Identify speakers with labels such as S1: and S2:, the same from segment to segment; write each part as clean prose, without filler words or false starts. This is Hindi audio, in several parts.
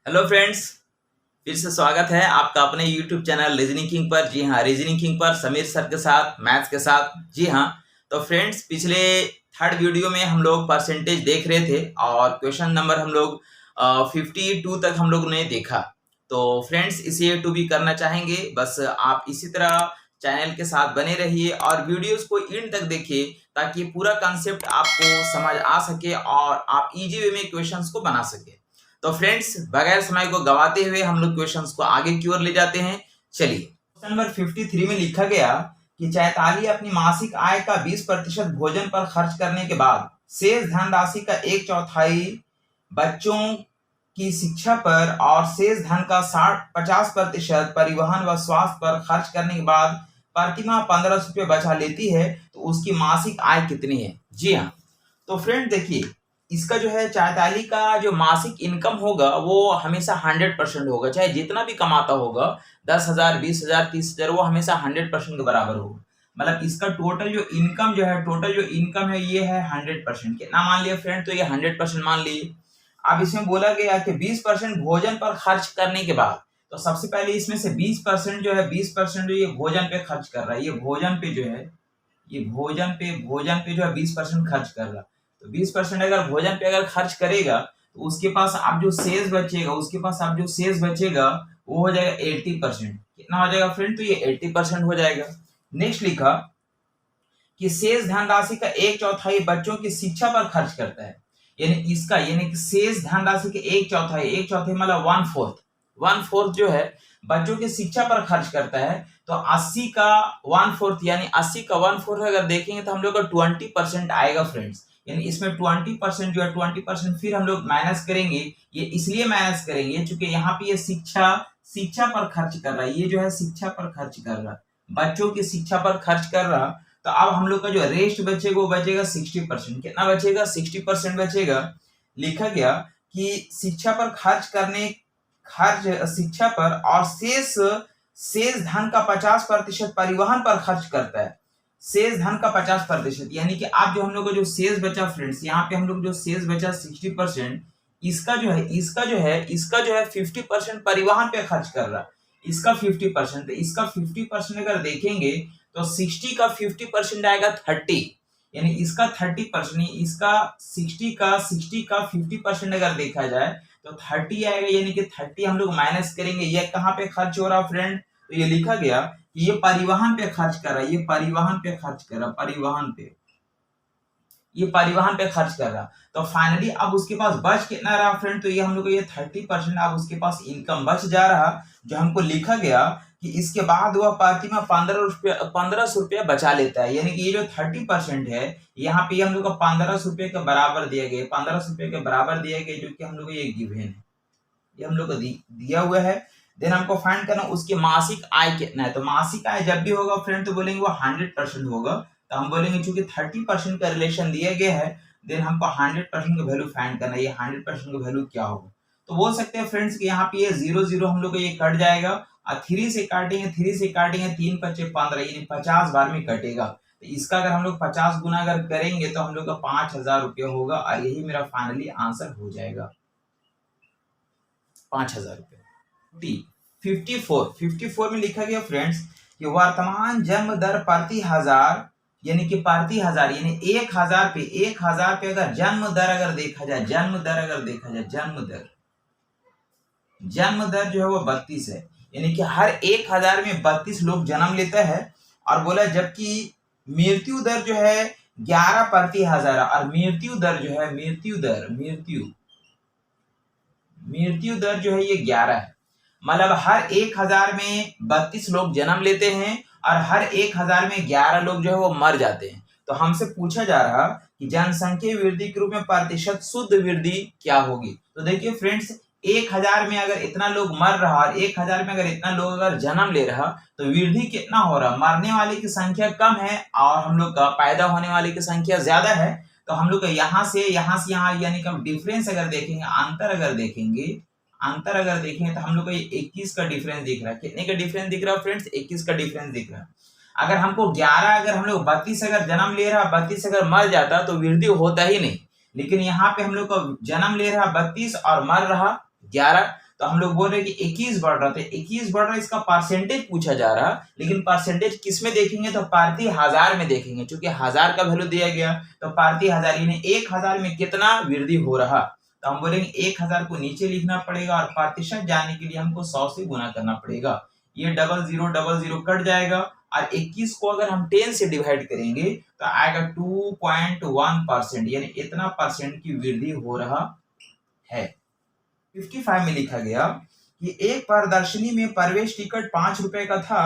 S1: हेलो फ्रेंड्स, फिर से स्वागत है आपका अपने यूट्यूब चैनल रीजनिंग किंग पर। जी हाँ, रीजनिंग किंग पर समीर सर के साथ, मैथ्स के साथ। जी हाँ, तो फ्रेंड्स पिछले थर्ड वीडियो में हम लोग परसेंटेज देख रहे थे और क्वेश्चन नंबर हम लोग 52 तक हम लोग ने देखा। तो फ्रेंड्स इसे टू भी करना चाहेंगे, बस आप इसी तरह चैनल के साथ बने रहिए और वीडियोस को एंड तक देखिए ताकि पूरा कॉन्सेप्ट आपको समझ आ सके और आप इजी वे में क्वेश्चंस को बना सके। तो फ्रेंड्स बगैर समय को गवाते हुए हम लोग क्वेश्चंस को आगे की ओर ले जाते हैं। चलिए, क्वेश्चन नंबर 53 में लिखा गया कि चैताली अपनी मासिक आय का 20% भोजन पर खर्च करने के बाद शेष धनराशि का 1/4 बच्चों की शिक्षा पर और शेष धन का 50% परिवहन व स्वास्थ्य पर खर्च करने के बाद प्रतिमाह 1500 रुपये बचा लेती है, तो उसकी मासिक आय कितनी है? जी हाँ, तो फ्रेंड देखिए, इसका जो है चैताली का जो मासिक इनकम होगा वो हमेशा 100% होगा, चाहे जितना भी कमाता होगा, 10,000, 20,000, 30,000, वो हमेशा 100% के बराबर होगा। मतलब इसका टोटल जो इनकम है ये है 100%। कितना मान लिया फ्रेंड? तो ये 100% मान लिए। अब इसमें बोला गया कि 20% भोजन पर खर्च करने के बाद, तो सबसे पहले इसमें से 20% जो है 20% जो ये भोजन पे खर्च कर रहा है, ये भोजन पे जो है, ये भोजन पे जो है 20% खर्च कर रहा है। तो 20% अगर भोजन पे अगर खर्च करेगा तो उसके पास अब जो शेष बचेगा वो हो जाएगा 80%। कितना हो जाएगा फ्रेंड? तो ये 80% हो जाएगा। नेक्स्ट लिखा कि शेष धनराशि का 1/4 बच्चों की शिक्षा पर खर्च करता है। यानी कि शेष धनराशि के 1/4 मतलब 1/4 जो है बच्चों की शिक्षा पर खर्च करता है। तो 80 का 1/4 यानी 80 का 1/4 अगर देखेंगे तो हम लोग का 20% आएगा फ्रेंड्स। यानी इसमें 20% जो है 20% फिर हम लोग माइनस करेंगे। ये इसलिए माइनस करेंगे क्योंकि यहाँ पे ये शिक्षा पर खर्च कर रहा है, ये जो है शिक्षा पर खर्च कर रहा है, बच्चों की शिक्षा पर खर्च कर रहा। तो अब हम लोग का जो रेस्ट बचेगा वो बचेगा 60%। कितना बचेगा? 60% बचेगा। लिखा गया कि शिक्षा पर और शेष धन का 50% परिवहन पर खर्च करता है। शेष धन का 50% यानी कि आप जो हम लोग का जो शेष बचा फ्रेंड्स, यहाँ पे हम लोग जो शेष बचा 60%, इसका जो है 50% परिवहन पे खर्च कर रहा है। इसका 50%, इसका 50% अगर देखेंगे तो 60 का 50% आएगा 30, यानी इसका 30%, इसका 60 का 50% अगर देखा जाए तो 30 आएगा। यानी कि 30 हम लोग माइनस करेंगे। ये कहाँ पे खर्च हो रहा फ्रेंड? तो ये लिखा गया कि ये परिवहन पे खर्च कर रहा है, ये परिवहन पे खर्च कर रहा, ये परिवहन पे खर्च कर रहा। तो फाइनली अब उसके पास बच कितना रहा फ्रेंड? तो ये हम लोग को ये 30% अब उसके पास इनकम बच जा रहा, जो हमको लिखा गया कि इसके बाद वह प्रतिमाह 1500 रुपया बचा लेता है। यानी कि ये जो 30% है, यहाँ पे हम लोग को 1500 रुपये के बराबर दिया गया, 1500 रुपये के बराबर दिया गया, जो कि हम लोग को ये गिवन है, ये हम लोग को दिया हुआ है। देन हमको फाइंड करना उसकी मासिक आय कितना है। तो मासिक आय जब भी होगा फ्रेंड तो बोलेंगे वो 100% होगा। तो हम बोलेंगे चूंकि 30% का रिलेशन दिया गया है, देन हमको 100% का वैल्यू फाइंड करना है। ये 100% का वैल्यू क्या होगा? तो बोल सकते हैं फ्रेंड्स कि यहाँ पे ये 0 हम लोग को ये कट जाएगा और 3 से काटेंगे 3 5 15 यानी 50 बार में कटेगा। तो इसका अगर हम लोग 50 गुना अगर करेंगे तो हम लोग का 5000 रुपये होगा और यही मेरा फाइनली आंसर हो जाएगा, 5000 रुपये। 54 में लिखा गया फ्रेंड्स कि वर्तमान जन्म दर प्रति हजार, यानी कि प्रति हजार यानी 1000 पे अगर जन्म दर अगर देखा जाए, जन्म दर जो है वो 32 है। यानी कि हर 1000 में 32 लोग जन्म लेते हैं। और बोला जबकि मृत्यु दर जो है 11 प्रति हजार, और मृत्यु दर जो है मृत्यु दर जो है ये 11 है। मतलब हर 1000 में 32 लोग जन्म लेते हैं और हर 1000 में 11 लोग जो है वो मर जाते हैं। तो हमसे पूछा जा रहा कि जनसंख्या वृद्धि के रूप में प्रतिशत शुद्ध वृद्धि क्या होगी। तो देखिए फ्रेंड्स, 1000 में अगर इतना लोग मर रहा और 1000 में अगर इतना लोग अगर जन्म ले रहा तो वृद्धि कितना हो रहा? मरने वाले की संख्या कम है और हम लोग का पैदा होने वाले की संख्या ज्यादा है। तो हम लोग यहाँ से यहाँ यानी कि डिफरेंस अगर देखेंगे, अंतर अगर देखें तो हम लोग को ये 21 का डिफरेंस दिख रहा है। कितने का डिफरेंस दिख रहा है फ्रेंड्स? 21 का डिफरेंस दिख रहा है। अगर हमको 11 अगर हम लोग 32 अगर जन्म ले रहा, 32 अगर मर जाता तो वृद्धि होता ही नहीं। लेकिन यहाँ पे हम लोग को जन्म ले रहा 32 और मर रहा 11। तो तो हम लोग बोल रहे हैं कि 21 बढ़ रहा था, 21 बढ़ रहा है, इसका परसेंटेज पूछा जा रहा, लेकिन परसेंटेज किस में देखेंगे तो प्रति हजार में देखेंगे। क्योंकि हजार का वैल्यू दिया गया तो प्रति हजार यानी 1000 में कितना वृद्धि हो रहा, तो हम बोलेंगे 1000 को नीचे लिखना पड़ेगा और प्रतिशत जानने के लिए हमको 100 से गुना करना पड़ेगा। ये डबल जीरो कट जाएगा और 21 को अगर हम 10 से डिवाइड करेंगे तो आएगा 2.1%, यानी इतना परसेंट की वृद्धि हो रहा है। 55 में लिखा गया कि एक प्रदर्शनी में प्रवेश टिकट 5 रुपए का था,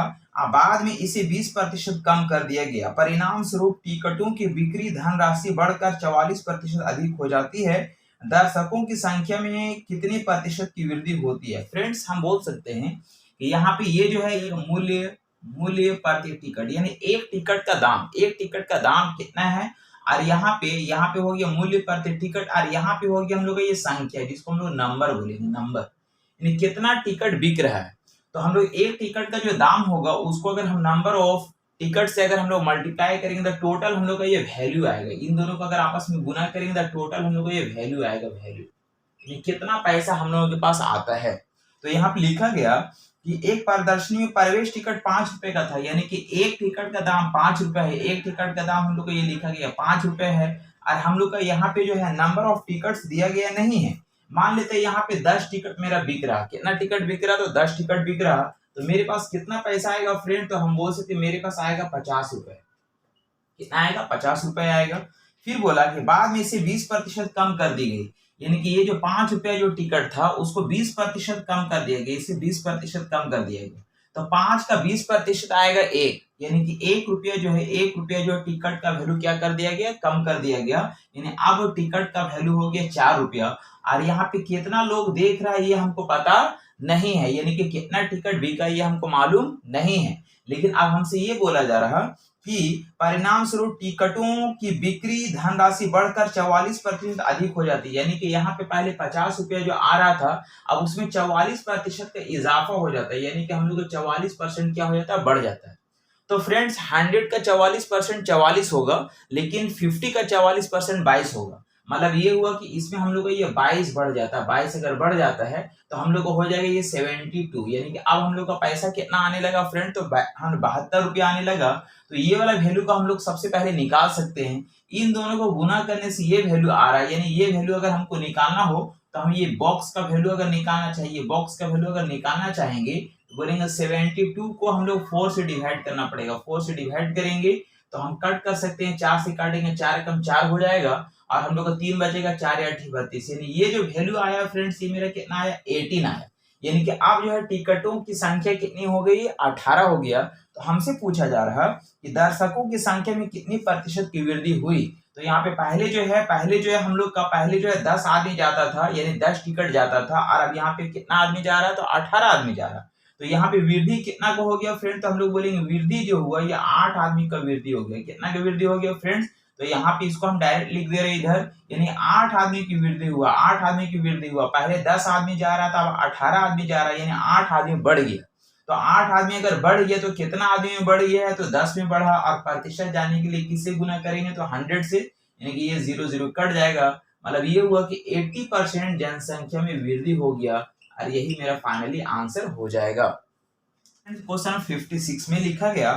S1: बाद में इसे 20% कम कर दिया गया। परिणाम स्वरूप टिकटों की बिक्री धनराशि बढ़कर 44% अधिक हो जाती है। दर्शकों की संख्या में कितने प्रतिशत की वृद्धि होती है? फ्रेंड्स, हम बोल सकते हैं कि यहाँ पे ये जो है ये मूल्य प्रति टिकट, यानी एक टिकट का दाम कितना है, और यहाँ पे हो गया मूल्य प्रति टिकट, और यहाँ पे हो गया हम लोग का ये संख्या जिसको हम लोग नंबर बोलेंगे, नंबर यानी कितना टिकट बिक रहा है। तो हम लोग एक टिकट का जो दाम होगा उसको अगर हम नंबर ऑफ टिकट से अगर हम लोग मल्टीप्लाई करेंगे तो टोटल हम लोग का ये वैल्यू आएगा। इन दोनों को अगर आपस में गुना करेंगे तो टोटल हम लोग का ये वैल्यू आएगा, वैल्यू यानी कितना पैसा हम लोगों के पास आता है। तो यहाँ पे लिखा गया कि एक प्रदर्शनी में प्रवेश टिकट 5 रुपए का था, यानी कि एक टिकट का दाम 5 रुपए है। एक टिकट का दाम हम लोग को ये लिखा गया 5 रुपए है, और हम लोग का यहाँ पे जो है नंबर ऑफ टिकट्स दिया गया नहीं है। मान लेते हैं यहाँ पे 10 टिकट मेरा बिक रहा, कितना टिकट बिक रहा, तो 10 टिकट बिक रहा, तो मेरे पास कितना पैसा आएगा फ्रेंड, तो हम बोल सकते मेरे पास आएगा 50 रुपए। कितना आएगा? 50 रुपए आएगा। फिर बोला कि बाद में इसे 20% कम कर दी गई, यानी कि ये जो 5 रुपया जो टिकट था उसको 20% कम कर दिया गया, इसे 20% कम कर दिया गया। तो 5 का 20% आएगा 1, यानी कि 1 रुपया जो है, 1 रुपया जो टिकट का वैल्यू क्या कर दिया गया, कम कर दिया गया, यानी अब टिकट का वैल्यू हो गया 4 रुपया। और यहाँ पे कितना लोग देख रहा है ये हमको पता नहीं है, यानी कि कितना टिकट बिका ये हमको मालूम नहीं है। लेकिन अब हमसे ये बोला जा रहा कि परिणाम स्वरूप टिकटों की बिक्री धनराशि बढ़कर 44% अधिक हो जाती है, यानी कि यहाँ पे पहले 50 रुपया जो आ रहा था अब उसमें 44% का इजाफा हो जाता है, यानी कि हम लोग 44% क्या हो जाता है, बढ़ जाता है। तो फ्रेंड्स 100 का 44% 44 होगा, लेकिन 50 का 44% 22 होगा। मतलब ये हुआ कि इसमें हम लोग का ये 22 बढ़ जाता है। 22 अगर बढ़ जाता है तो हम लोग को हो जाएगा ये 72, यानी कि अब हम लोग का पैसा कितना आने लगा फ्रेंड, तो हम 72 रुपया आने लगा। तो ये वाला वैल्यू को हम लोग सबसे पहले निकाल सकते हैं। इन दोनों को गुना करने से ये वैल्यू आ रहा है, यानी ये वैल्यू अगर हमको निकालना हो तो हम ये बॉक्स का वैल्यू अगर निकालना चाहिए, बॉक्स का वैल्यू अगर निकालना चाहेंगे तो बोलेंगे 72 को हम लोग 4 से डिवाइड करना पड़ेगा। 4 से डिवाइड करेंगे तो हम कट कर सकते हैं, 4 से काटेंगे, 4 कम 4 हो जाएगा, और हम लोग को 3 बचेगा, 4 या 8 32, यानी ये जो वैल्यू आया फ्रेंड्स ये मेरा कितना आया, 18 आया। यानी कि अब जो है टिकटों की संख्या कितनी हो गई, 18 हो गया। तो हमसे पूछा जा रहा कि दर्शकों की संख्या में कितनी प्रतिशत की वृद्धि हुई। तो यहाँ पे पहले जो है हम लोग का पहले जो है 10 आदमी जाता था, यानी 10 टिकट जाता था, और अब यहाँ पे कितना आदमी जा रहा है, तो 18 आदमी जा रहा है। तो यहाँ पे वृद्धि कितना का हो गया फ्रेंड, तो हम लोग बोलेंगे वृद्धि जो हुआ ये 8 आदमी का वृद्धि हो गया। कितना का वृद्धि हो गया फ्रेंड्स, तो यहाँ पे इसको हम डायरेक्ट लिख दे रहे इधर, यानी 8 आदमी की वृद्धि हुआ, 8 आदमी की वृद्धि हुआ। पहले 10 आदमी जा रहा था, अब 18 आदमी जा रहा है, यानी 8 आदमी बढ़ गया। तो 8 आदमी अगर बढ़ गया तो कितना आदमी में बढ़ गया है, तो 10 में बढ़ा। और प्रतिशत जानने के लिए किससे गुना करेंगे, तो 100 से, यानी कि ये 0 0 कट जाएगा। मतलब ये हुआ कि 80% जनसंख्या में वृद्धि हो गया, और यही मेरा फाइनली आंसर हो जाएगा। क्वेश्चन 56 में लिखा गया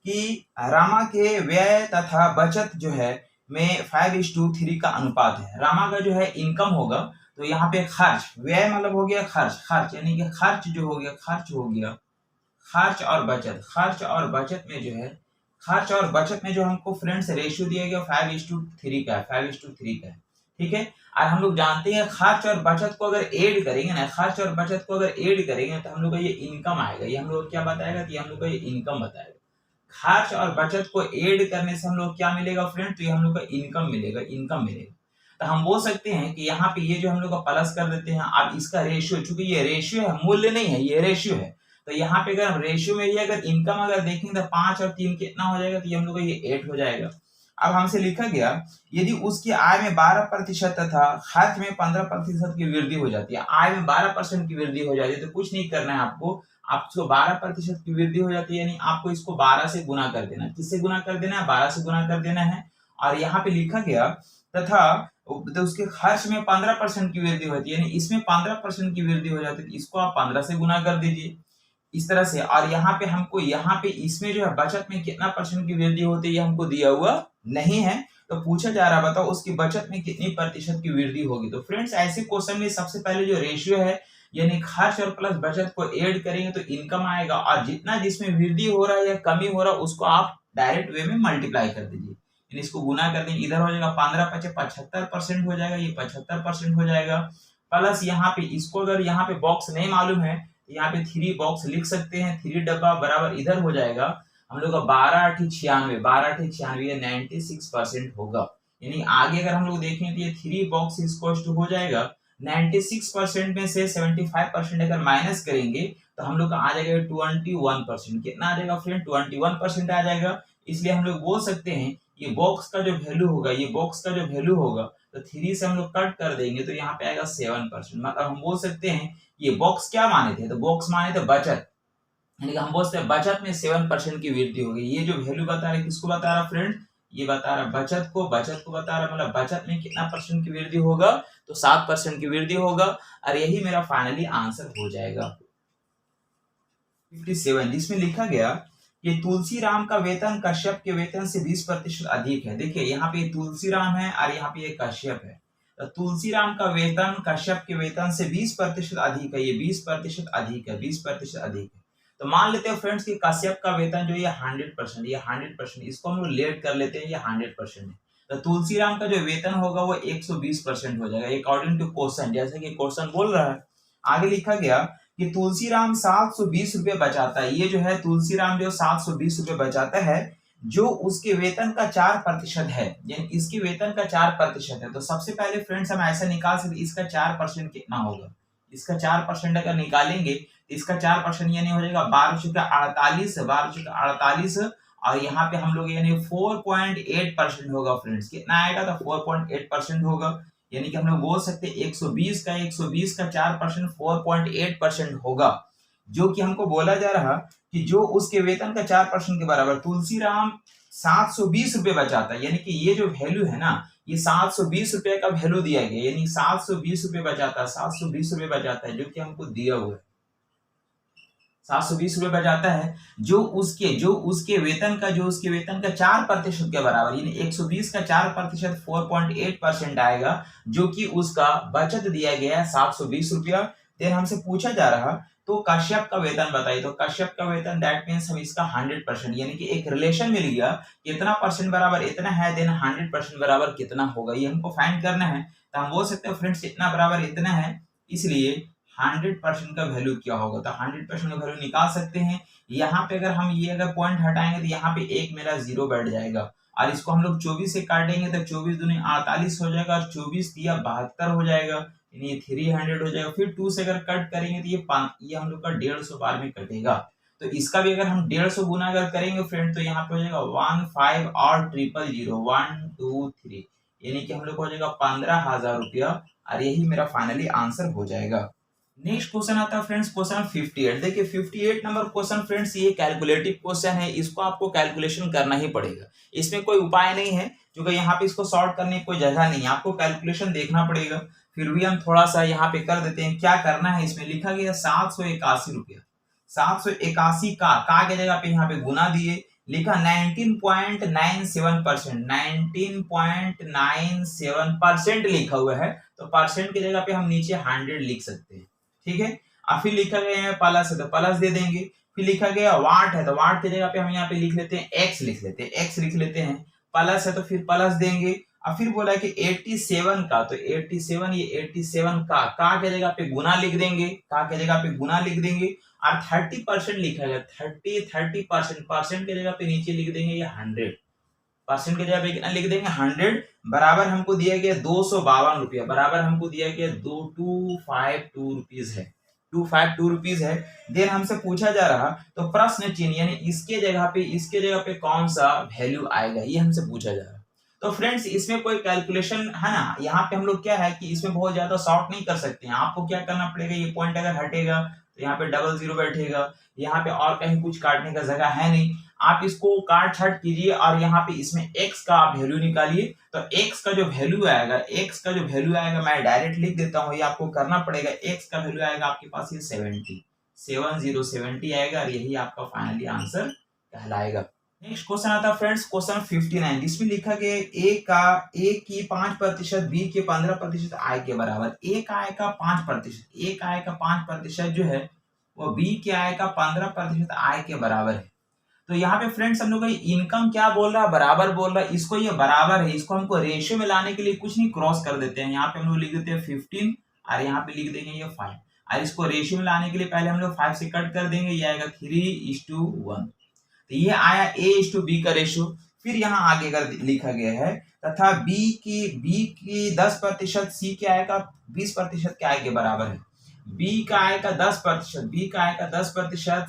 S1: कि रामा के व्यय तथा बचत जो है में 5:3 का अनुपात है। रामा का जो है इनकम होगा, तो यहाँ पे खर्च, व्यय मतलब हो गया खर्च यानी कि खर्च जो हो गया, खर्च और बचत में जो है, खर्च और बचत में जो हमको फ्रेंड्स रेशियो दिया गया 5:3 का है, 5:3 का है, ठीक है। और हम लोग जानते हैं खर्च और बचत को अगर ऐड करेंगे ना, खर्च और बचत को अगर ऐड करेंगे तो हम लोग का ये इनकम आएगा। ये हम लोग क्या बताएगा कि हम लोग का ये इनकम बताएगा। खर्च और बचत को ऐड करने से हम लोग क्या मिलेगा फ्रेंड, तो ये हम लोग का इनकम मिलेगा। तो हम बोल सकते हैं कि यहाँ पे ये जो हम लोग का प्लस कर देते हैं। अब इसका रेशियो, चूंकि ये रेशियो है, मूल्य नहीं है, ये रेशियो है, तो यहाँ पे अगर हम रेशियो में ही अगर इनकम अगर देखेंगे तो 5 और 3 कितना हो जाएगा, तो ये हम लोग का ये 8 हो जाएगा। अब हमसे लिखा गया यदि उसकी आय में 12% तथा खर्च में 15% की वृद्धि हो जाती है, आय में 12% की वृद्धि हो जाती है, तो कुछ नहीं करना है आपको 12% की वृद्धि हो जाती है, यानी आपको इसको 12 से गुना कर देना है। किससे गुना कर देना है, 12 से गुना कर देना है। और यहाँ पे लिखा गया तथा तो उसके खर्च में 15% की वृद्धि होती है, यानी इसमें 15% की वृद्धि हो जाती है, तो इसको आप 15 से गुना कर दीजिए इस तरह से। और यहाँ पे इसमें जो है बचत में कितना परसेंट की वृद्धि होती है ये हमको दिया हुआ नहीं है, तो पूछा जा रहा है बताओ उसकी बचत में कितनी प्रतिशत की वृद्धि होगी। तो फ्रेंड्स ऐसे क्वेश्चन में सबसे पहले जो रेशियो है यानी खर्च और प्लस बचत को ऐड करेंगे तो इनकम आएगा, और जितना जिसमें वृद्धि हो रहा है या कमी हो रहा है उसको आप डायरेक्ट वे में मल्टीप्लाई कर दीजिए, यानी इसको गुना कर देंगे, इधर हो जाएगा 15 × 75% हो जाएगा, ये 75% हो जाएगा। प्लस यहाँ पे इसको अगर यहाँ पे बॉक्स नहीं मालूम है यहाँ पे 3 बॉक्स लिख सकते हैं, 3 डब्बा बराबर इधर हो जाएगा हम लोग का 12×8=96, 12×8=96 96% होगा। यानी आगे अगर हम लोग देखें तो ये 3 बॉक्स इसको हो जाएगा 96% में से 75% अगर माइनस करेंगे तो हम लोग का आ जाएगा 21%। कितना आ जाएगा फ्रेंड? 21% आ जाएगा। इसलिए हम लोग बोल सकते हैं ये बॉक्स का जो वैल्यू होगा, ये बॉक्स का जो वैल्यू होगा तो 3 से हम लोग कट कर देंगे तो यहाँ पे आएगा 7%। मतलब हम बोल सकते हैं ये बॉक्स क्या माने थे, तो बॉक्स माने थे बचत, यानी कि हम बोलते हैं बचत में 7% की वृद्धि होगी। ये जो वैल्यू बता रहा है किसको बता रहा फ्रेंड? ये बता रहा बचत को बता रहा, मतलब बचत में कितना परसेंट की वृद्धि होगा, तो 7% की वृद्धि होगा। और यही मेरा फाइनली आंसर हो जाएगा 57, जिसमें लिखा गया कि तुलसीराम का वेतन कश्यप के वेतन से 20% अधिक है। देखिए यहाँ पे तुलसीराम है और यहाँ पे ये कश्यप है, तो तुलसीराम का वेतन कश्यप के वेतन से 20% अधिक है, ये 20% अधिक है, 20% अधिक है। तो मान लेते हैं फ्रेंड्स कि कश्यप का वेतन जो ये 100%, ये 100%, इसको हम लोग लेट कर लेते हैं, ये 100% है। तो तुलसीराम का जो वेतन होगा वो 120% हो जाएगा अकॉर्डिंग टू क्वेश्चन, जैसे कि क्वेश्चन बोल रहा है। आगे लिखा गया कि तुलसीराम 720 रुपए बचाता है। ये जो है तुलसीराम जो 720 रुपए बचाता है, जो उसके वेतन का 4% है, यानी इसके वेतन का 4% है। तो सबसे पहले फ्रेंड्स हम ऐसा निकाल सकते इसका 4% कितना होगा, इसका 4% अगर निकालेंगे इसका 4% यानी हो जाएगा 12×48, 12×48, और यहाँ पे हम लोग यानी 4.8% होगा फ्रेंड्स। कितना आएगा? तो 4.8% होगा, यानी कि हम लोग बोल सकते हैं 120 का 4% 4.8% होगा, जो कि हमको बोला जा रहा कि जो उसके वेतन का 4% के बराबर तुलसीराम 720 रुपए बचाता है, यानी कि ये जो वैल्यू है ना ये 720 रुपए का वैल्यू दिया गया, यानी 720 रुपए बचाता है, 720 रुपए बचाता है, जो कि हमको दिया हुआ है 720 रुपए बचाता है, जो उसके वेतन का 4% के बराबर, यानी 120 का 4% 4.8% आएगा, जो कि उसका बचत दिया गया है 720 रुपया। देन हमसे पूछा जा रहा तो कश्यप का वेतन बताइए, तो कश्यप का वेतन दैट मीन्स हम इसका 100%, यानी कि एक रिलेशन मिल गया कितना परसेंट बराबर इतना है, देन 100% बराबर कितना होगा, ये हमको फाइंड करना है। तो हम बोल सकते हैं फ्रेंड्स इतना बराबर इतना है, इसलिए 100% का वैल्यू क्या होगा, तो 100% का वैल्यू निकाल सकते हैं। यहाँ पे अगर हम ये अगर पॉइंट हटाएंगे तो यहाँ पे एक मेरा 0 बैठ जाएगा, और इसको हम लोग 24 से काटेंगे तो 24 दूनी 48 हो जाएगा, और 24 दिया 72 हो जाएगा, यानी ये 300 हो जाएगा। फिर 2 से अगर कट करेंगे तो ये हम लोग का 150 बार में कटेगा। तो इसका भी अगर हम 150 गुना अगर करेंगे फ्रेंड तो यहाँ पे हो जाएगा 15 और 000 1 2 3, यानी कि हम लोग हो जाएगा 15,000 रुपया, और यही मेरा फाइनली आंसर हो जाएगा। नेक्स्ट क्वेश्चन आता है फ्रेंड्स क्वेश्चन 58। देखिए 58 नंबर क्वेश्चन फ्रेंड्स ये कैलकुलेटिव क्वेश्चन है, इसको आपको कैलकुलेशन करना ही पड़ेगा, इसमें कोई उपाय नहीं है, क्योंकि यहाँ पे इसको सॉल्व करने की कोई जगह नहीं है, आपको कैलकुलेशन देखना पड़ेगा। फिर भी हम थोड़ा सा यहाँ पे कर देते हैं। क्या करना है, इसमें लिखा गया 781 रुपया, 781 का के जगह पे यहाँ पे गुना दिए, लिखा 19.97%, 19.97% लिखा हुआ है, तो परसेंट की जगह पे हम नीचे 100 लिख सकते हैं, ठीक है। और फिर लिखा गया है प्लस है तो प्लस दे देंगे, फिर लिखा गया वाट है तो वाट की जगह पे हम यहाँ पे लिख लेते हैं एक्स लिख लेते हैं, प्लस है तो फिर प्लस देंगे। और फिर बोला कि 87 का, तो 87 ये 87 का के जगह पे गुना लिख देंगे, और 30% लिखा गया 30% परसेंट की जगह पे नीचे लिख देंगे ये 100%, की जगह पे कितना लिख देंगे 100, बराबर हमको दिया गया 252 रुपया, बराबर हमको दिया गया 252 रुपीज है, 252 रुपीज है। देन हमसे पूछा जा रहा तो प्रश्न चिन्ह यानी इसके जगह पे कौन सा वैल्यू आएगा, ये हमसे पूछा जा रहा। तो फ्रेंड्स इसमें कोई कैलकुलेशन है ना, यहाँ पे हम लोग क्या है कि इसमें बहुत ज्यादा शॉर्ट नहीं कर सकते हैं, आपको क्या करना पड़ेगा, ये पॉइंट अगर हटेगा तो यहाँ पे 00 बैठेगा, यहाँ पे और कहीं कुछ काटने का जगह है नहीं, आप इसको काट छाट कीजिए और यहाँ पे इसमें x का आप वैल्यू निकालिए। तो x का जो वैल्यू आएगा मैं डायरेक्ट लिख देता हूँ, ये आपको करना पड़ेगा। x का वैल्यू आएगा आपके पास ये 70 आएगा और यही आपका फाइनली आंसर कहलाएगा। नेक्स्ट क्वेश्चन आता है फ्रेंड्स क्वेश्चन 59, जिसमें लिखा गया ए की 5%, बी के 15% आय के बराबर। ए का आय का 5% जो है वो बी के आय का 15% आय के बराबर है। तो यहाँ पे फ्रेंड्स हम लोग का इनकम क्या बोल रहा है, बराबर बोल रहा है। इसको ये बराबर है, इसको हमको रेशियो में लाने के लिए कुछ नहीं, क्रॉस कर देते हैं। यहाँ पे हम लोग लिख देते हैं 15 और यहाँ पे लिख देंगे ये 5 और इसको रेशियो में लाने के लिए पहले हम लोग 5 से कट कर देंगे, ये आएगा 3:1। तो ये आया A:B का रेशियो। फिर यहाँ आगे का लिखा गया है तथा B की 10%, C के आय का 20% के आय के बराबर है। B का आय का 10%,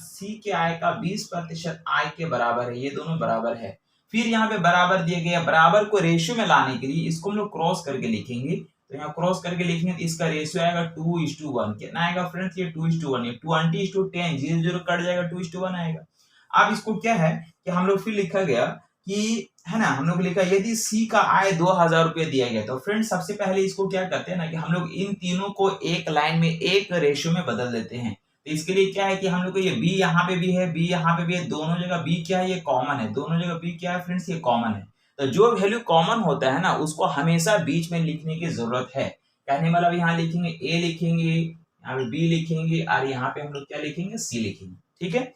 S1: C के आय का 20% आय के बराबर है, ये दोनों बराबर है। फिर यहाँ पे बराबर दिए गए, बराबर को रेशियो में लाने के लिए इसको हम लोग क्रॉस करके लिखेंगे। तो यहाँ क्रॉस करके लिखेंगे तो इसका रेशियो आएगा 2:1। कितना आएगा फ्रेंड्स, ये 2:1, ये 20:10, 0 कट जाएगा, 2:1 आएगा। अब इसको क्या है कि हम लोग फिर लिखा गया कि है ना, हम लोग लिखा यदि सी का आय 2000 रुपये दिया गया। तो फ्रेंड्स सबसे पहले इसको क्या करते हैं ना कि हम लोग इन तीनों को एक लाइन में एक रेशियो में बदल देते हैं। तो इसके लिए क्या है कि हम लोग को ये बी यहाँ पे भी है, बी यहाँ पे भी है, दोनों जगह बी क्या है, ये कॉमन है। दोनों जगह बी क्या है फ्रेंड्स, ये कॉमन है। तो जो वैल्यू कॉमन होता है ना उसको हमेशा बीच में लिखने की जरूरत है। कहने मतलब यहाँ लिखेंगे ए लिखेंगे, यहाँ पे बी लिखेंगे और यहाँ पे हम लोग क्या लिखेंगे, सी लिखेंगे। ठीक है,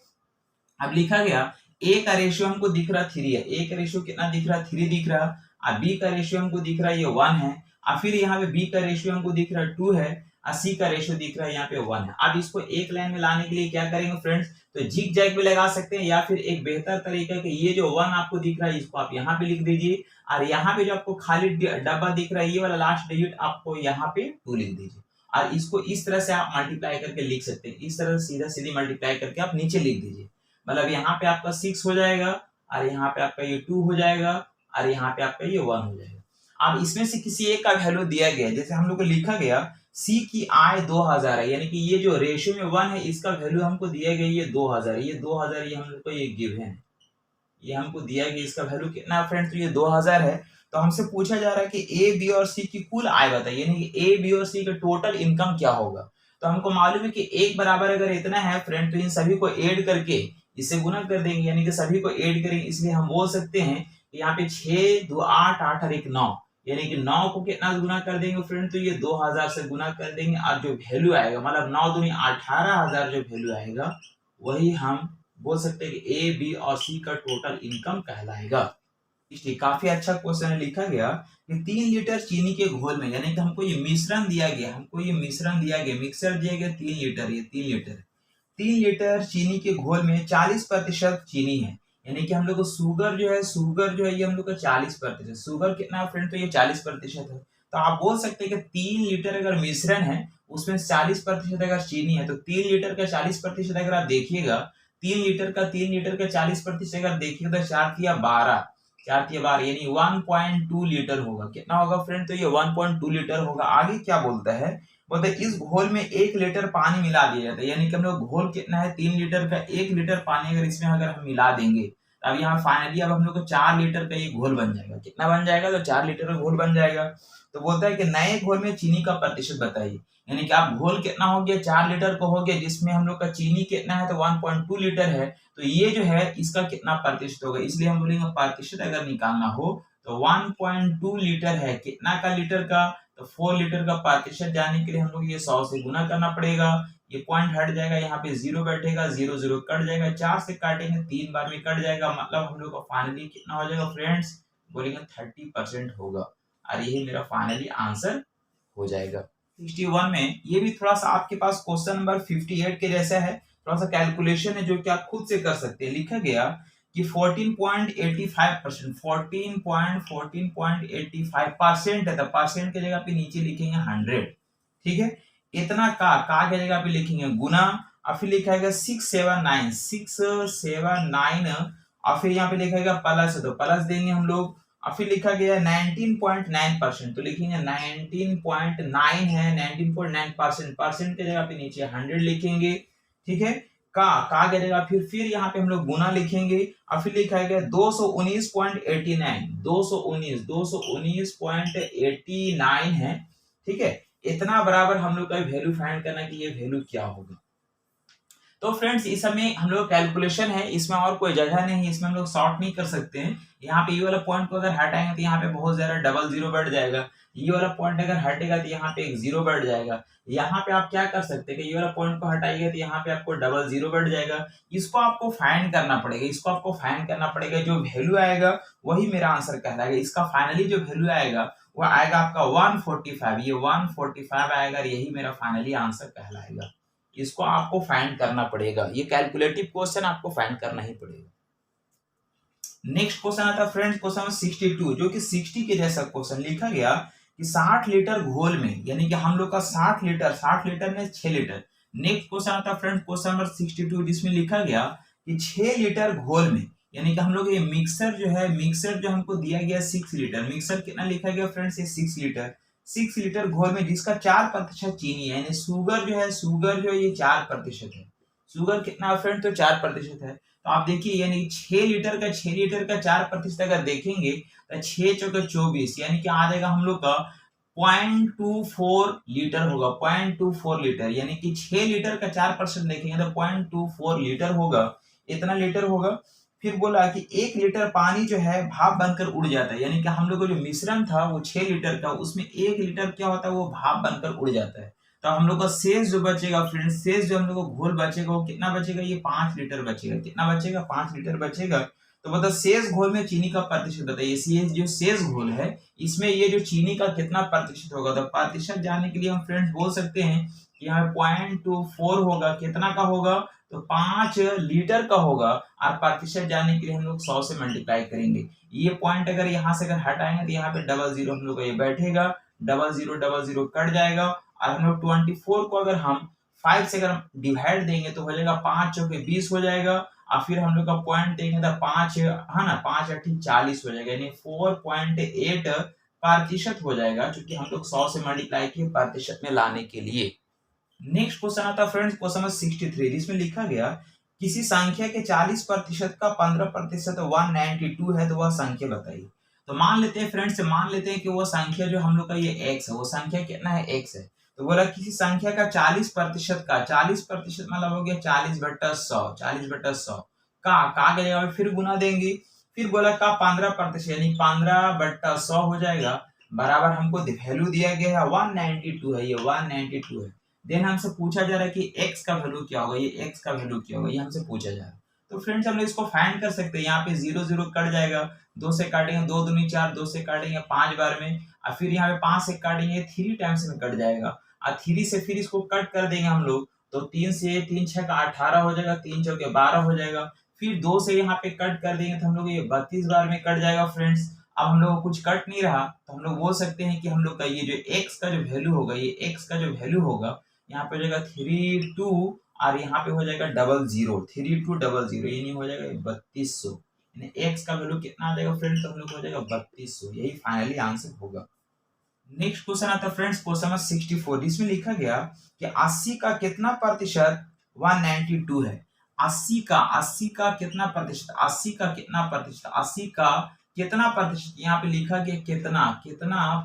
S1: अब लिखा गया ए का रेशियो हमको दिख रहा 3 है। ए का रेशियो कितना दिख रहा, 3 दिख रहा। और बी का रेशियो हमको दिख रहा है ये 1 है। और फिर यहाँ पे बी का रेशियो हमको दिख रहा है 2 है और सी का रेशियो दिख रहा है यहाँ पे 1 है। अब इसको एक लाइन में लाने के लिए क्या करेंगे फ्रेंड्स, तो जिग जैग भी लगा सकते हैं या फिर एक बेहतर तरीका है कि ये जो 1 आपको दिख रहा है इसको आप यहाँ पे लिख दीजिए और यहाँ पे जो आपको खाली डब्बा दिख रहा है ये वाला लास्ट डिजिट आपको यहाँ पे 2 लिख दीजिए। और इसको इस तरह से आप मल्टीप्लाई करके लिख सकते हैं, इस तरह से सीधा सीधी मल्टीप्लाई करके आप नीचे लिख दीजिए। मतलब यहाँ पे आपका 6 हो जाएगा और यहाँ पे आपका ये 2 हो जाएगा और यहाँ पे आपका ये 1 हो जाएगा। अब इसमें से किसी एक का वैल्यू दिया गया, जैसे हम लोग को लिखा गया सी की आय 2000 है, यानी कि ये जो रेशियो में 1 है इसका वैल्यू हमको दिया गया ये 2000 है। ये 2000 ये हम लोग को ये गिवन है, ये हमको दिया गया, इसका वैल्यू कितना फ्रेंड्स, तो ये 2000 है। तो हमसे पूछा जा रहा है कि ए बी और सी की कुल आय बताइए, यानी कि ए बी और सी का टोटल इनकम क्या होगा। तो हमको मालूम है कि एक बराबर अगर इतना है फ्रेंड तो इन सभी को ऐड करके इससे गुना कर देंगे, यानी कि सभी को ऐड करेंगे। इसलिए हम बोल सकते हैं कि यहाँ पे 6 2 8 8 और 1 9, यानी कि 9 को कितना गुना कर देंगे फ्रेंड, तो ये 2000 से गुना कर देंगे और जो वैल्यू आएगा मतलब 9 दूनी 18000 जो वैल्यू आएगा वही हम बोल सकते हैं कि ए बी और सी का टोटल इनकम कहलाएगा। इसलिए काफी अच्छा क्वेश्चन लिखा गया कि 3 लीटर चीनी के घोल में, यानी कि हमको ये मिश्रण दिया गया, मिक्सर दिया गया 3 लीटर, ये 3 लीटर चीनी के घोल में 40% चीनी है, यानी कि हम लोग को शुगर जो है ये हम लोग का 40%। शुगर कितना फ्रेंड, तो ये 40% है। तो आप बोल सकते हैं कि 3 लीटर अगर मिश्रण है उसमें 40% अगर चीनी है तो 3 लीटर का 40% अगर आप देखिएगा, 3 लीटर का 40% अगर देखिएगा तो 4 तिया 12 यानी 1.2 लीटर होगा। कितना होगा फ्रेंड, तो ये 1.2 लीटर होगा। आगे क्या बोलता है, बोलते इस घोल में 1 लीटर पानी मिला दिया जाता है, यानी कि हम लोग घोल कितना है 3 लीटर का, 1 लीटर पानी अगर इसमें अगर हम मिला देंगे तो अब यहाँ फाइनली अब हम लोग को 4 लीटर का ये घोल बन जाएगा। कितना बन जाएगा, तो 4 लीटर का घोल बन जाएगा। तो बोलता है कि नए घोल में चीनी का प्रतिशत बताइए, यानी कि आप घोल कितना हो गया 4 लीटर का हो गया, जिसमें हम लोग का चीनी कितना है तो 1.2 लीटर है। तो ये जो है इसका कितना प्रतिशत होगा, इसलिए हम बोलेंगे प्रतिशत अगर निकालना हो तो 1.2 लीटर है, कितना का लीटर का, तो 4 लीटर का प्रतिशत जाने के लिए हम लोग ये 100 से गुना करना पड़ेगा। ये पॉइंट हट जाएगा, यहाँ पे 0 बैठेगा, 0 0 कट जाएगा, 4 से काटेंगे 3 बार में कट जाएगा, मतलब हम लोग का फाइनली कितना हो जाएगा फ्रेंड्स, बोलेंगे 30% होगा और यही मेरा फाइनली आंसर हो जाएगा। 61 में ये भी थोड़ा सा आपके पास क्वेश्चन नंबर 58 के जैसा है, थोड़ा सा कैलकुलेशन है जो कि आप खुद से कर सकते हैं। लिखा गया कि 14.85%, 14.85% है, तो परसेंट की जगह पे नीचे लिखेंगे 100। ठीक है, इतना का की जगह पे लिखेंगे गुना और फिर लिखा है 679 और फिर यहाँ पे लिखा है प्लस, तो प्लस देंगे हम लोग और फिर लिखा गया 19.9%, तो लिखेंगे 19.9 है, 19.9% परसेंट की जगह पे नीचे 100 लिखेंगे। ठीक है, का क्या जाएगा, फिर यहाँ पे हम लोग गुना लिखेंगे और फिर लिखा गया 219.89, 219.89 है। ठीक है, इतना बराबर हम लोग का वैल्यू फाइंड करना कि ये वैल्यू क्या होगा। तो फ्रेंड्स इस समय हम लोग कैलकुलेशन है, इसमें और कोई जगह नहीं है, इसमें हम लोग सॉर्ट नहीं कर सकते हैं। यहाँ पे ये वाला पॉइंट को अगर हटाएंगे तो यहाँ पे बहुत ज्यादा डबल जीरो बैठ जाएगा, ये वाला पॉइंट अगर हटेगा तो यहाँ पे एक जीरो बैठ जाएगा। यहाँ पे आप क्या कर सकते हैं कि ये वाला पॉइंट को हटाइएगा तो यहाँ पे आपको डबल जीरो बैठ जाएगा। इसको आपको फाइंड करना पड़ेगा, इसको आपको फाइंड करना पड़ेगा, जो वैल्यू आएगा वही मेरा आंसर कहलाएगा। इसका फाइनली जो वैल्यू आएगा वो आएगा आपका 145, ये 145 आएगा, यही मेरा फाइनली आंसर कहलाएगा। इसको आपको फाइंड करना पड़ेगा, ये कैलकुलेटिव क्वेश्चन आपको फाइंड करना ही पड़ेगा। नेक्स्ट क्वेश्चन आता है फ्रेंड्स, क्वेश्चन नंबर 62, जो कि 60 के जैसा क्वेश्चन लिखा गया कि 60 लीटर घोल में, यानी कि हम लोग का 60 लीटर में 6 लीटर। नेक्स्ट क्वेश्चन आता है फ्रेंड्स क्वेश्चन नंबर 62, जिसमें लिखा गया कि 6 लीटर घोल में, यानी कि हम लोग ये मिक्सर जो हमको दिया गया 6 लीटर, मिक्सर कितना लिखा गया फ्रेंड्स, ये 6 लीटर घोल में जिसका 4% चीनी है, यानी शुगर जो है ये 4% है। शुगर कितना फ्रेंड, तो 4% है। तो आप देखिए यानी 6 लीटर का 4% अगर देखेंगे तो 6 चौके 24, यानी कि आ जाएगा हम लोग का 0.24 लीटर होगा, 0.24 लीटर, यानी कि 6 लीटर का 4% देखेंगे तो 0.24 लीटर होगा, इतना लीटर होगा। फिर बोला कि 1 लीटर पानी जो है भाप बनकर उड़ जाता है, यानी कि हम लोग को जो मिश्रण था वो 6 लीटर का, उसमें 1 लीटर क्या होता है, वो भाप बनकर उड़ जाता है। तो हम लोग का शेष जो बचेगा फ्रेंड्स, शेष जो हम लोग को घोल बचेगा वो कितना बचेगा, ये 5 लीटर बचेगा। कितना बचेगा, 5 लीटर बचेगा। तो मतलब शेष घोल में चीनी का प्रतिशत बताइए, शेष जो शेष घोल है इसमें ये जो चीनी का कितना प्रतिशत होगा। तो प्रतिशत जानने के लिए हम फ्रेंड्स बोल सकते हैं कि यहाँ 0.24 होगा, कितना का होगा, तो 5 लीटर का होगा। और प्रतिशत जानने के लिए हम लोग 100 से मल्टीप्लाई करेंगे। ये पॉइंट अगर यहाँ से अगर हटाएंगे तो यहाँ पे डबल जीरो हम लोग का ये बैठेगा, डबल जीरो कट जाएगा। और हम लोग 24 को अगर हम 5 से अगर डिवाइड देंगे तो हो जाएगा 5 चौके 20 हो जाएगा। और फिर हम लोग का पॉइंट देंगे तो 5 है ना, 5 8 40 हो जाएगा, यानी 4.8 प्रतिशत हो जाएगा, क्योंकि हम लोग 100 से मल्टीप्लाई किए प्रतिशत में लाने के लिए। नेक्स्ट क्वेश्चन आता है फ्रेंड्स क्वेश्चन नंबर 63, जिसमें लिखा गया किसी संख्या के 40% का 15% 192 है, तो वह संख्या बताइए। तो मान लेते हैं फ्रेंड्स, मान लेते हैं कि वो संख्या जो हम लोग का ये x है, वो संख्या कितना है, x है। तो बोला किसी संख्या का 40% का, 40% मतलब हो गया 40/100, 40/100 का क्या जगह फिर गुना देंगे। फिर बोला का 15%, यानी 15/100 हो जाएगा, बराबर हमको वैल्यू दिया गया है 192 है, ये 192 है। देन हमसे पूछा जा रहा है कि x का वैल्यू क्या होगा, ये x का वैल्यू क्या होगा, ये हमसे पूछा जा रहा है। तो फ्रेंड्स हम लोग इसको फाइंड कर सकते हैं, यहाँ पे 0 0 कट जाएगा, 2 से काटेंगे 2 दूनी 4, 2 से काटेंगे 5 बार में, और फिर यहाँ पे 5 से काटेंगे 3 टाइम्स में कट जाएगा, और 3 से फिर इसको कट कर देंगे हम लोग, तो 3 से 3 6 का 18 हो जाएगा, 3 चौके 12 हो जाएगा। फिर 2 से यहाँ पे कट कर देंगे तो हम लोग ये 32 बार में कट जाएगा फ्रेंड्स। अब हम लोग को कुछ कट नहीं रहा, तो हम लोग बोल सकते हैं कि हम लोग का ये जो x का जो वैल्यू होगा, ये x का जो वैल्यू होगा, यहाँ पे हो जाएगा 32 और यहाँ पे हो जाएगा 00, 3200, यानी हो जाएगा 3200, यानी x का वैल्यू कितना आ जाएगा फ्रेंड्स, तो हम लोग हो जाएगा 3200, यही फाइनली आंसर होगा। नेक्स्ट क्वेश्चन आता है फ्रेंड्स क्वेश्चन नंबर 64, जिसमें लिखा गया कि 80 का कितना प्रतिशत 192 है। 80 का कितना प्रतिशत, 80 का कितना प्रतिशत, 80 का कितना प्रतिशत, यहाँ पे लिखा गया कितना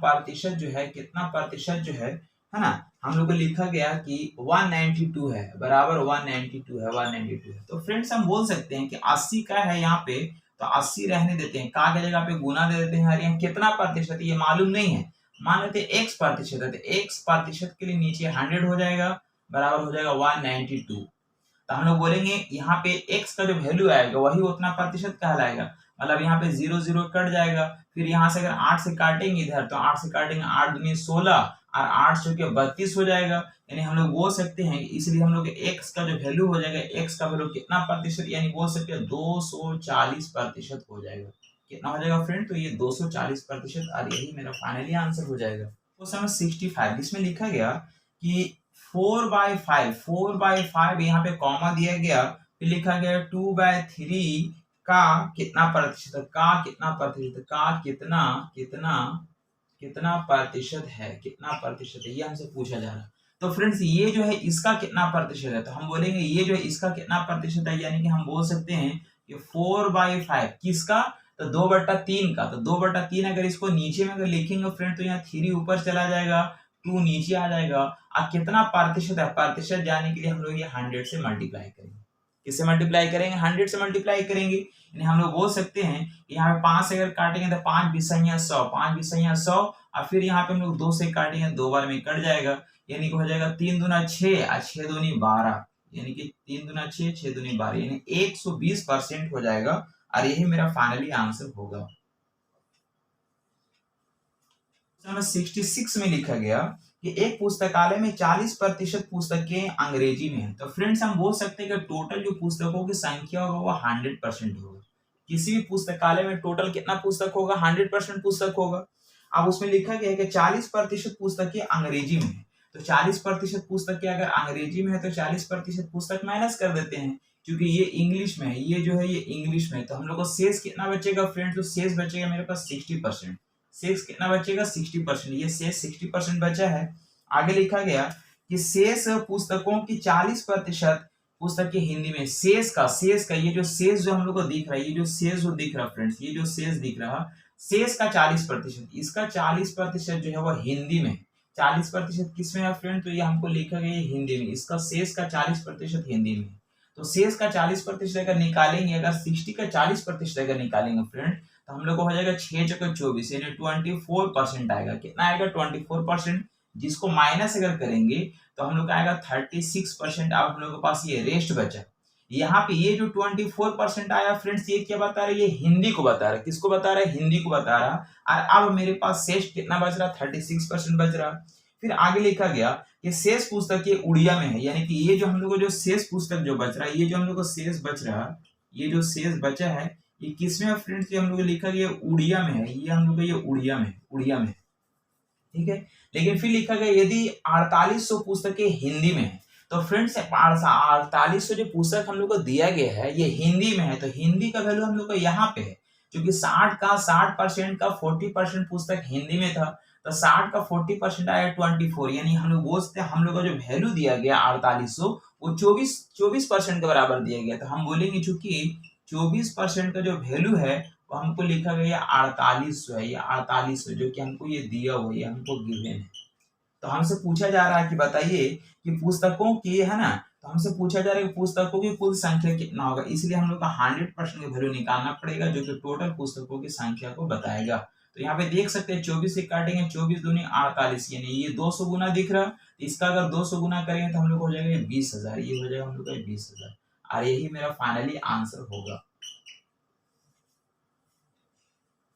S1: प्रतिशत जो है, कितना प्रतिशत जो है ना, हम लोग को लिखा गया कि 192 है, बराबर 192 है। तो फ्रेंड्स हम बोल सकते हैं कि 80 का है यहाँ पे, तो 80 रहने देते हैं, का जगह पे गुना दे देते हैं, और यहाँ कितना प्रतिशत ये मालूम नहीं है, मान लेते हैं x प्रतिशत है, तो x प्रतिशत के लिए नीचे 100 हो जाएगा, बराबर हो जाएगा 192। तो हम लोग बोलेंगे यहाँ पे x का जो वैल्यू आएगा वही उतना प्रतिशत कहलाएगा, मतलब यहाँ पे 0 0 कट जाएगा। फिर यहाँ से अगर 8 से काटेंगे इधर, तो 8 से काटेंगे 8 दूनी 16 और 8 चौके 32 हो जाएगा, यानी हम लोग बोल सकते हैं, इसलिए हम लोग x का जो वैल्यू हो जाएगा, x का वैल्यू कितना प्रतिशत, यानी बोल सकते हैं 240% हो जाएगा। कितना हो जाएगा फ्रेंड, तो ये 240%, और यही मेरा फाइनली आंसर हो जाएगा। क्वेश्चन नंबर 65, जिसमें लिखा गया कि 4/5 यहाँ पे कॉमा दिया गया, फिर लिखा गया 2/3 का कितना प्रतिशत, का कितना प्रतिशत, का कितना प्रतिशत है, कितना प्रतिशत है, ये हमसे पूछा जा रहा है। तो फ्रेंड्स ये जो है इसका कितना प्रतिशत है, तो हम बोलेंगे ये जो है इसका कितना प्रतिशत है, यानी कि हम बोल सकते हैं कि 4/5 किसका, तो 2/3 का। तो 2/3 अगर इसको नीचे में अगर लिखेंगे फ्रेंड तो यहाँ 3 ऊपर चला जाएगा, 2 नीचे आ जाएगा। अब कितना प्रतिशत है, प्रतिशत जाने के लिए हम लोग ये 100 से मल्टीप्लाई करेंगे। किससे मल्टीप्लाई करेंगे, 100 से मल्टीप्लाई करेंगे। यानी हम लोग बोल सकते हैं यहाँ पे 5 से अगर काटेंगे तो 5 बिसैया 100, 5 बिसैया 100, और फिर यहाँ पे हम लोग 2 से काटेंगे, 2 बार में कट जाएगा, यानी कि हो जाएगा 3 दूना 6 और 6 दूनी 12, यानी कि 3 दूना 6, 6 दूनी 12, यानी 120% हो जाएगा, और यही मेरा फाइनली आंसर होगा। नंबर 66 में लिखा गया कि एक पुस्तकालय में 40% पुस्तकें अंग्रेजी में है। तो फ्रेंड्स हम बोल सकते हैं कि टोटल जो पुस्तकों की संख्या होगा वो 100% होगा। किसी भी पुस्तकालय में टोटल कितना पुस्तक होगा, 100% पुस्तक होगा। अब उसमें लिखा गया है कि 40% पुस्तकें अंग्रेजी में है। तो 40% पुस्तकें अगर अंग्रेजी में है तो 40% पुस्तक माइनस कर देते हैं, क्योंकि ये इंग्लिश में है, ये जो है ये इंग्लिश में है। तो हम लोग को शेष कितना बचेगा फ्रेंड्स, तो शेष बचेगा मेरे पास 60%। शेष कितना बचेगा, 60%। ये शेष 60% बचा है। आगे लिखा गया कि शेष पुस्तकों की 40% पुस्तकें हिंदी में। शेष का ये जो शेष जो हम लोग को दिख रहा है, ये जो शेष जो दिख रहा फ्रेंड्स, ये जो शेष दिख रहा, शेष का 40%, इसका 40% जो है वो हिंदी में। 40% किसमें है फ्रेंड, तो ये हमको लिखा गया है हिंदी में। इसका शेष का 40% हिंदी में। तो शेष का 40% अगर निकालेंगे, अगर 60 का 40% अगर निकालेंगे फ्रेंड, तो हम लोग को हो जाएगा 6 चौके 24, यानी 24% आएगा। कितना आएगा, 24%। जिसको माइनस अगर करेंगे तो हम लोग का आएगा 36%। अब हम लोग के पास ये रेस्ट बचा। यहाँ पे ये जो 24% आया फ्रेंड्स, ये क्या बता रहा है, ये हिंदी को बता रहा है। किसको बता रहा है, हिंदी को बता रहा। और अब मेरे पास शेष कितना बच रहा, 36% बच रहा। फिर आगे लिखा गया कि शेष पुस्तक ये उड़िया में है, यानी कि ये जो हम लोग को जो शेष पुस्तक जो बच रहा है, ये जो हम लोग को शेष बच रहा, ये जो शेष बचा है, ये किसमें है फ्रेंड्स, ये हम लोग लिखा गया उड़िया में है। ये हम लोग ये उड़िया में, उड़िया में, ठीक है। लेकिन फिर लिखा गया यदि 4800 पुस्तकें हिंदी में है, तो फ्रेंड्स 4800 जो पुस्तक हम लोग को दिया गया है ये हिंदी में है, तो हिंदी का वैल्यू हम लोग को यहाँ पे है, क्योंकि 60% का 40% पुस्तक हिंदी में था, तो 60 का 40% आया 24, यानी हम लोग बोल सकते हैं हम लोग का जो वैल्यू दिया गया 4800 वो 24% के बराबर दिया गया। तो हम बोलेंगे चूंकि 24% का जो वैल्यू है वो हमको लिखा गया 4800 है, ये 4800 जो कि हमको ये दिया हुआ है, हमको गिवन है। तो हमसे पूछा जा रहा है कि बताइए कि पुस्तकों की, है ना, तो हमसे पूछा जा रहा है कि पुस्तकों की कुल संख्या कितना होगा, इसलिए हम लोग का 100% का वैल्यू निकालना पड़ेगा, जो कि टोटल पुस्तकों की संख्या को बताएगा। तो यहाँ पे देख सकते हैं 24 से काटेंगे, 24 दूनी 48, यानी ये 200 गुना दिख रहा, इसका अगर 200 गुना करेंगे तो हम लोग हो जाएगा 20,000, ये हो जाएगा हम लोग का 20,000, और यही मेरा फाइनली आंसर होगा।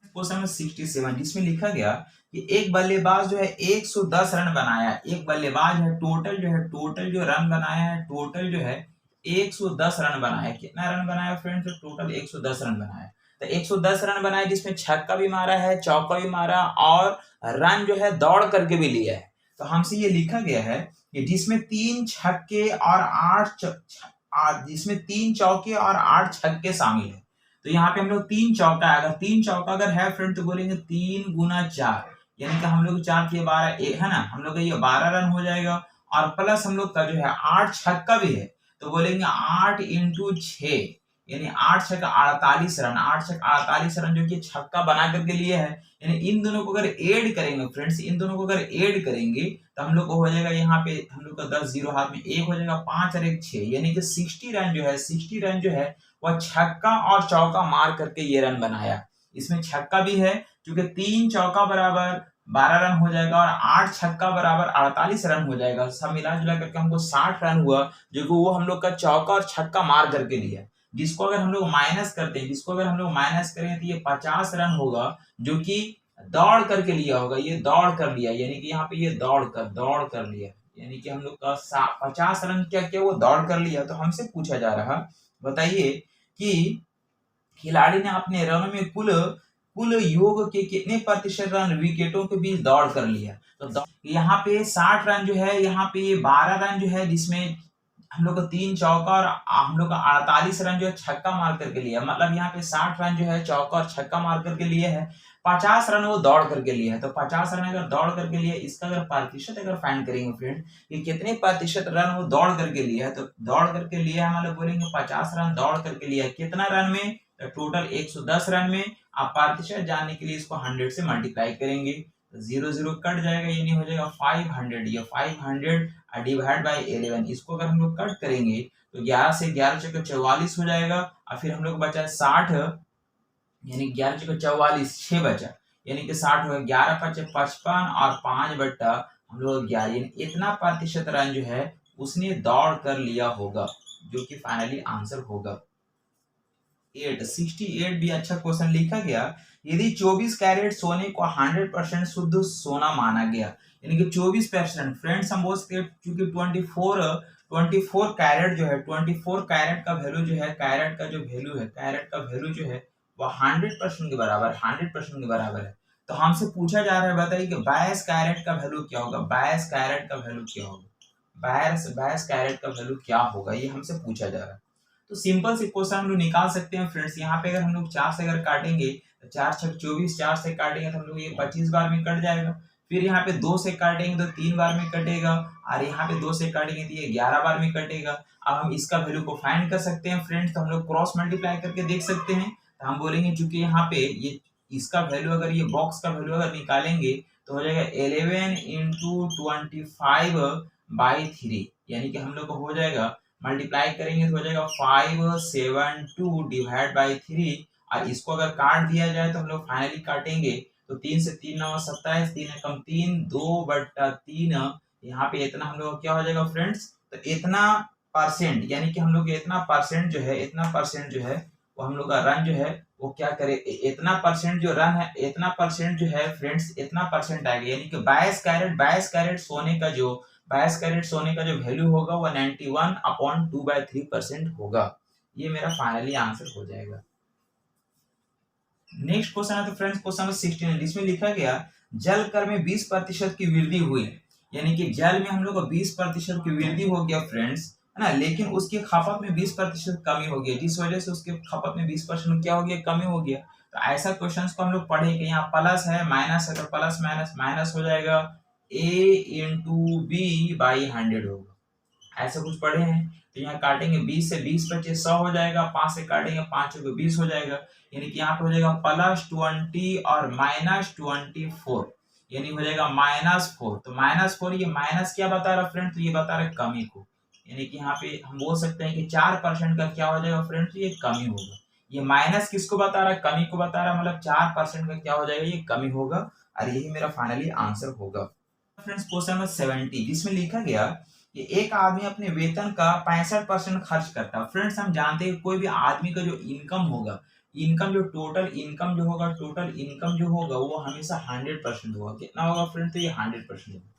S1: क्वेश्चन नंबर 67 जिसमें लिखा गया कि एक बल्लेबाज जो है 110 रन बनाया, एक बल्लेबाज है टोटल जो रन बनाया है, टोटल जो है 110 रन बनाया। कितना रन बनाया फ्रेंड्स, तो टोटल 110 रन बनाया। तो 110 रन बनाया जिसमें छक्का भी मारा है, चौका भी मारा, और रन जो है दौड़ करके भी लिया है। तो हमसे ये लिखा गया है कि जिसमें 3 छक्के और 8 जिसमें 3 चौके और 8 छक्के शामिल है। तो यहाँ पे हम लोग 3 चौका, अगर 3 चौका अगर है फ्रेंड तो बोलेंगे 3 गुना 4, यानी कि हम लोग 4 के 12 है ना, हम लोग का ये 12 रन हो जाएगा, और प्लस हम लोग का जो है 8 छक्का भी है, तो बोलेंगे 8 इंटू 6, यानी 8 छक्का 48 रन, 8 छक्का 48 रन जो कि छक्का बना करके लिए है। यानी इन दोनों को अगर ऐड करेंगे फ्रेंड्स, इन दोनों को अगर ऐड करेंगे तो हम लोग को हो जाएगा यहाँ पे हम लोग का 10 जीरो हाथ में 1 हो जाएगा, 5 और 1 6, यानी कि 60 रन जो है, 60 रन जो है वह छक्का और चौका मार करके ये रन बनाया। इसमें छक्का भी है, क्योंकि 3 चौका बराबर 12 रन हो जाएगा, और 8 छक्का बराबर 48 रन हो जाएगा। सब मिला जुला करके हमको 60 रन हुआ, जो कि वो हम लोग का चौका और छक्का मार करके लिया। जिसको अगर हम लोग माइनस करते हैं, जिसको अगर हम लोग माइनस करें तो ये 50 रन होगा, जो कि दौड़ करके लिया होगा, ये दौड़ कर लिया, यानी कि यहाँ पे ये दौड़ कर लिया, यानी कि हम लोग का 50 रन क्या किया, वो दौड़ कर लिया। तो हमसे पूछा जा रहा, बताइए कि खिलाड़ी ने अपने रनों में कुल योग के कितने प्रतिशत रन विकेटों के बीच दौड़ कर लिया। तो यहाँ पे 60 रन जो है, यहाँ पे ये 12 रन जो है, जिसमें हम लोग का 3 चौका और हम लोग का 48 रन जो है छक्का मार करके लिया, मतलब यहाँ पे 60 रन जो है चौका और छक्का मार करके लिए है। 50 रन वो दौड़ करके लिया है, तो 50 रन अगर दौड़ करके लिया, इसका अगर प्रतिशत अगर फाइंड करेंगे फ्रेंड कि कितने प्रतिशत रन वो दौड़ करके लिया है, तो दौड़ करके लिया है मतलब बोलेंगे 50 रन दौड़ करके लिया है, कितना रन में, तो टोटल 110 रन में। आप प्रतिशत जानने के लिए इसको 100 से मल्टीप्लाई करेंगे, 0 0 कट जाएगा, यानी हो जाएगा 500। ये 500 डिवाइड बाय 11, इसको अगर हम लोग कट करेंगे तो 11 से 11 चौके 44 हो जाएगा, और फिर हम लोग बचा 60, यानी 11 चौके 44, 6 बचा, यानी कि 60 हो गया, 11 पचे 55 और 5 बट्टा हम लोग 11, यानी इतना प्रतिशत रन जो है उसने दौड़ कर लिया होगा, जो कि फाइनली आंसर होगा 68 भी अच्छा क्वेश्चन लिखा गया। यदि 24 कैरेट सोने को 100% शुद्ध सोना माना गया, यानी कि 24%, फ्रेंड्स हम बोल सकते हैं क्योंकि 24 कैरेट जो है, 24 कैरेट का वैल्यू जो है, कैरेट का जो वैल्यू है, कैरेट का वैल्यू जो है वो 100% के बराबर, 100% के बराबर है। तो हमसे पूछा जा रहा है, बताइए कि 22 कैरेट का वैल्यू क्या होगा, 22 कैरेट का वैल्यू क्या होगा, 22 कैरेट का वैल्यू क्या होगा, ये हमसे पूछा जा रहा है। तो सिंपल से क्वेश्चन हम लोग निकाल सकते हैं फ्रेंड्स। यहाँ पे अगर हम लोग 4 से अगर काटेंगे तो 4 छक 24, 4 से काटेंगे तो हम लोग ये 25 बार में कट जाएगा। फिर यहाँ पे 2 से काटेंगे तो 3 बार में कटेगा, और यहाँ पे 2 से काटेंगे तो ये 11 बार में कटेगा। अब हम इसका वैल्यू को फाइंड कर सकते हैं फ्रेंड्स, तो हम लोग क्रॉस मल्टीप्लाई करके देख सकते हैं। तो हम बोलेंगे चूंकि यहाँ पे ये इसका वैल्यू, अगर ये बॉक्स का वैल्यू अगर निकालेंगे तो हो जाएगा 11 इंटू 25/3, यानी कि हम लोग को हो जाएगा, मल्टीप्लाई करेंगे तो हो जाएगा 572 डिवाइड बाई 3, और इसको अगर काट दिया जाए तो हम लोग फाइनली काटेंगे तो 3 से 3 9 27, 3 कम 3, 2/3, यहाँ पे इतना हम लोग क्या हो जाएगा फ्रेंड्स, तो इतना परसेंट, यानी कि हम लोग इतना परसेंट जो है, इतना परसेंट जो है वो हम लोग का रन जो है वो क्या करे, इतना परसेंट जो रन है, इतना परसेंट जो है फ्रेंड्स, इतना परसेंट आएगा, यानी कि 22 कैरेट सोने का जो 22 कैरेट सोने का जो वैल्यू होगा वो 91/2/3% होगा। ये मेरा फाइनली आंसर हो जाएगा। नेक्स्ट क्वेश्चन है तो फ्रेंड्स क्वेश्चन नंबर 16, जिसमें लिखा गया जल कर में 20% की वृद्धि हुई, यानी कि जल में हम लोग को 20% की वृद्धि हो गया फ्रेंड्स, है ना, लेकिन उसकी खपत में 20% कमी हो गई, जिस वजह से उसके खपत में 20% क्या हो गया, कमी हो गया। तो ऐसा क्वेश्चंस को हम लोग पढ़े कि यहाँ प्लस है माइनस है, तो प्लस माइनस माइनस हो जाएगा, a इंटू बी बाई 100 होगा, ऐसा कुछ पढ़े हैं। तो यहाँ काटेंगे 20 से 20 बचे 100 हो जाएगा, 5 से काटेंगे 5 को 20 हो जाएगा, यानी कि यहाँ पे हो जाएगा +20 और -24, यानी हो जाएगा -4। तो -4 ये माइनस क्या बता रहा फ्रेंड्स, तो ये बता रहा है कमी को, यानी कि यहाँ पे हम बोल सकते हैं कि 4% का क्या हो जाएगा फ्रेंड्स, ये कमी होगा। ये माइनस किसको बता रहा है, कमी को बता रहा है, मतलब 4% का क्या हो जाएगा, ये कमी होगा, और यही मेरा फाइनली आंसर होगा। फ्रेंड्स क्वेश्चन नंबर 70, जिसमें लिखा गया कि एक आदमी अपने वेतन का 65% खर्च करता है। फ्रेंड्स हम जानते हैं कोई भी आदमी का जो इनकम होगा, इनकम जो टोटल इनकम जो होगा, टोटल इनकम जो होगा वो हमेशा 100% होगा। कितना होगा फ्रेंड्स, तो ये 100% होगा।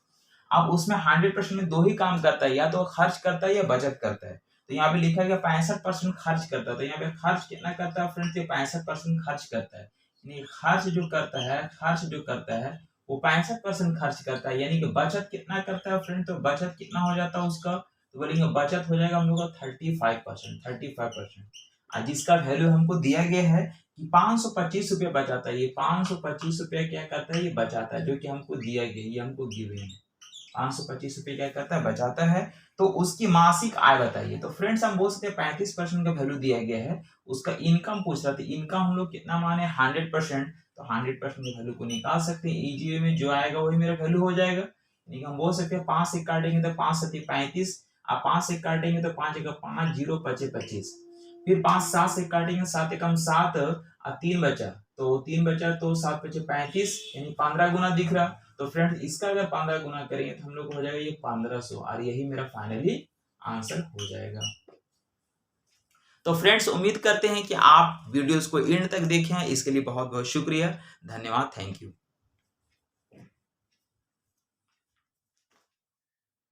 S1: अब उसमें 100% में दो ही काम करता है, या तो खर्च करता है या बचत करता है। तो यहाँ पे लिखा गया 65% खर्च करता है, तो यहाँ पे खर्च कितना करता है फ्रेंड्स, ये 65% खर्च करता है, यानी खर्च जो करता है, खर्च जो करता है वो 65% खर्च करता है, यानी कि बचत कितना करता है फ्रेंड, तो बचत कितना हो जाता है उसका, तो बोलेंगे बचत हो जाएगा हम लोग का 35%। और जिसका वैल्यू हमको दिया गया है कि 525 रुपये बचाता है, ये 525 रुपये क्या करता है, ये बचाता है, जो कि हमको दिया गया, ये हमको गिवन है, 525 रुपये क्या करता है, बचाता है। तो उसकी मासिक आय बताइए। तो फ्रेंड्स हम बोल सकते हैं 35% का वैल्यू दिया गया है, उसका इनकम पूछ रहा था, इनकम हम लोग कितना माने 100%, तो 100% की वैल्यू को निकाल सकते हैं, इजी वे में जो आएगा वही मेरा वैल्यू हो जाएगा। यानी हम बोल सकते हैं 5 से काटेंगे तो 5 7 35, अब 5 से काटेंगे तो 5 1 5 0 5 25, फिर 5 7 से काटेंगे 7 1 7 और 3 बचा, तो 3 बचा तो 7 5 35, यानी 15 गुना दिख रहा। तो फ्रेंड्स इसका अगर 15 गुना करेंगे तो हम लोग को हो जाएगा ये 1500, और यही मेरा फाइनली आंसर हो जाएगा। तो फ्रेंड्स उम्मीद करते हैं कि आप वीडियोस को एंड तक देखें, इसके लिए बहुत बहुत शुक्रिया, धन्यवाद, थैंक यू।